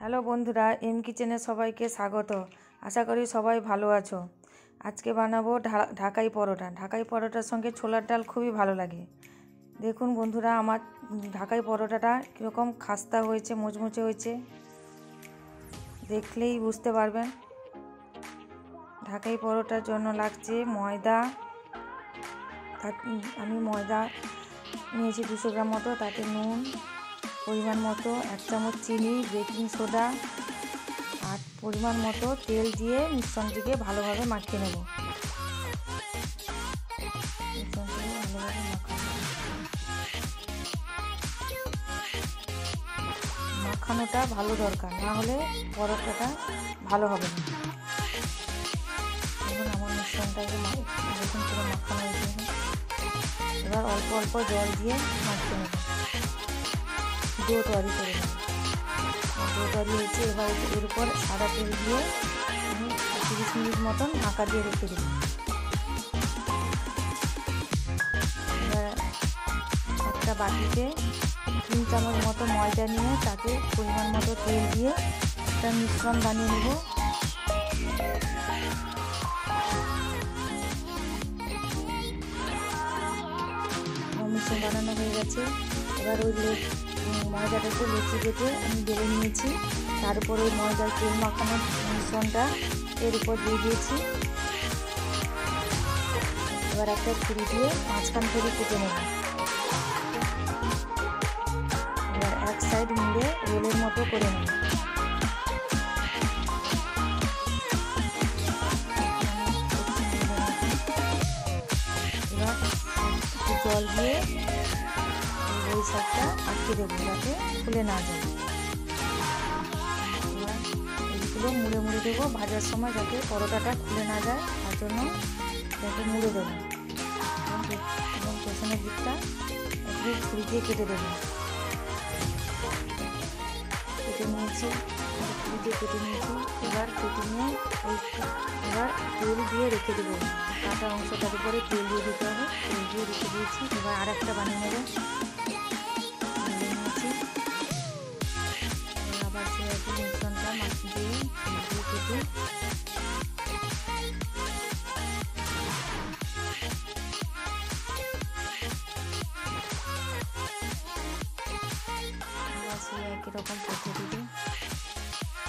Hello বন্ধুরা, M কিচেনে সবাইকে স্বাগত। আশা করি সবাই ভালো আছো। আজকে বানাবো ঢাকাই পরোটা। ঢাকাই পরোটার সঙ্গে ছোলার ডাল খুবই ভালো লাগে। দেখুন বন্ধুরা, আমার ঢাকাই পরোটাটা কীরকম খাস্তা হয়েছে, মুচমুচে হয়েছে, দেখলেই বুঝতে পারবেন। ঢাকাই পরোটার জন্য লাগছে ময়দা। আমি ময়দা নিয়েছি 200 গ্রাম মতো, তাতে নুন পরিমাণ মতো, 1 চামচ চিনি, বেকিং সোডা আর পরিমাণ মতো তেল দিয়ে মিশ্রণটিকে ভালোভাবে মাখিয়ে নেব। মাখানোটা ভালো দরকার, না হলে পরোটাটা ভালো হবে না। দেখুন আমার মিশ্রণটাকে দেখুন পুরো মাখানো হয়েছে। এবার অল্প অল্প জল দিয়ে মাখিয়ে নেব, ডো তৈরি করে নেব। ডো তৈরি হয়েছে, এবার এর উপর সাদা তেল দিয়ে আমি 30 মিনিট মতন ঢাকা দিয়ে রেখে দেব। এবার একটা বাটিতে 3 চামচ মতো ময়দা নিয়ে তাতে পরিমাণ মতো তেল দিয়ে একটা মিশ্রণ বানিয়ে নেব। মিশ্রণ বানানো হয়ে গেছে। এবার ওই ময়দাটাকে লেচি কেটে আমি বেলে নিয়েছি, তার উপর ওই ময়দার তেল মাখানো মিশ্রণটা এর উপর দিয়ে দিয়েছি। এবার একটা ছুরি দিয়ে মাঝখান থেকে কেটে নেব। এবার এক সাইড মুড়ে রোলের মতো করে নেব। এবার একটু জল দিয়ে ওই সাইডটা আটকে দেবো যাতে খুলে না যায়। এবার এইগুলো মুড়ে মুড়ে দেবো ভাজার সময়, যাতে পরোটাটা খুলে না যায়, তার জন্য যাতে মুড়ে দেবো। এবং পেছনের দিকটা একটু ছুরি দিয়ে কেটে দেবো। কেটে নিয়েছি, ছুরি দিয়ে কেটে নিয়েছি। এবার কেটে নিয়ে এবার তেল দিয়ে রেখে দেবো। কাটা অংশটার উপরে তেল দিয়ে দিতে হবে, তেল দিয়ে রেখে দিয়েছি। এবার আর একটা বানিয়ে নেব। আবার সেরকম মিশ্রণটা মাছ দিয়ে কেটে একই রকম পদ্ধতিতে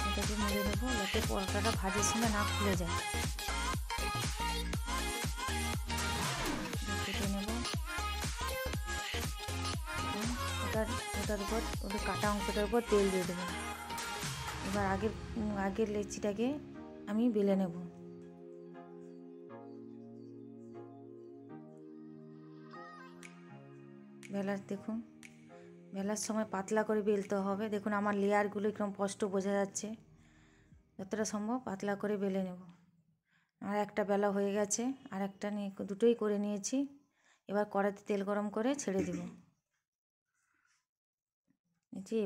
এটাকে মুড়ে নেবো, যাতে পরোটাটা ভাজার সময় না খুলে যায়। কেটে নেব। ওটার উপর ওদের কাটা অংশটার উপর তেল দিয়ে দেবো। এবার আগের লেচিটাকে আমি বেলে নেব। দেখুন বেলার সময় পাতলা করে বেলতে হবে। দেখুন আমার লেয়ারগুলো একদম স্পষ্ট বোঝা যাচ্ছে। যতটা সম্ভব পাতলা করে বেলে নেব। আর একটা বেলা হয়ে গেছে, আর একটা নিয়ে দুটোই করে নিয়েছি। এবার কড়াইতে তেল গরম করে ছেড়ে দেব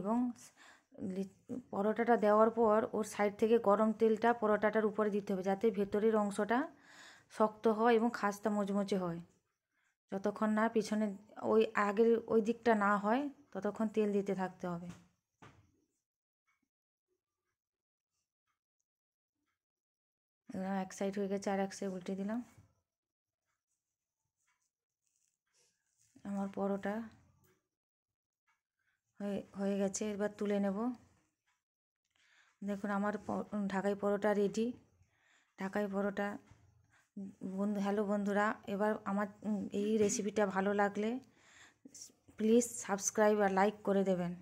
এবং পরোটাটা দেওয়ার পর ওর সাইড থেকে গরম তেলটা পরোটাটার উপরে দিতে হবে, যাতে ভেতরের অংশটা শক্ত হয় এবং খাস্তা মচমচে হয়। যতক্ষণ না পিছনে ওই আগের ওই দিকটা না হয় ততক্ষণ তেল দিতে থাকতে হবে। এক সাইড হয়ে গেছে, আর এক সাইড উল্টে দিলাম। আমার পরোটা হয়ে গেছে, এবার তুলে নেব। দেখুন আমার ঢাকাই পরোটা রেডি। ঢাকাই পরোটা হ্যালো বন্ধুরা, এবার আমার এই রেসিপিটা ভালো লাগলে প্লিজ সাবস্ক্রাইব আর লাইক করে দেবেন।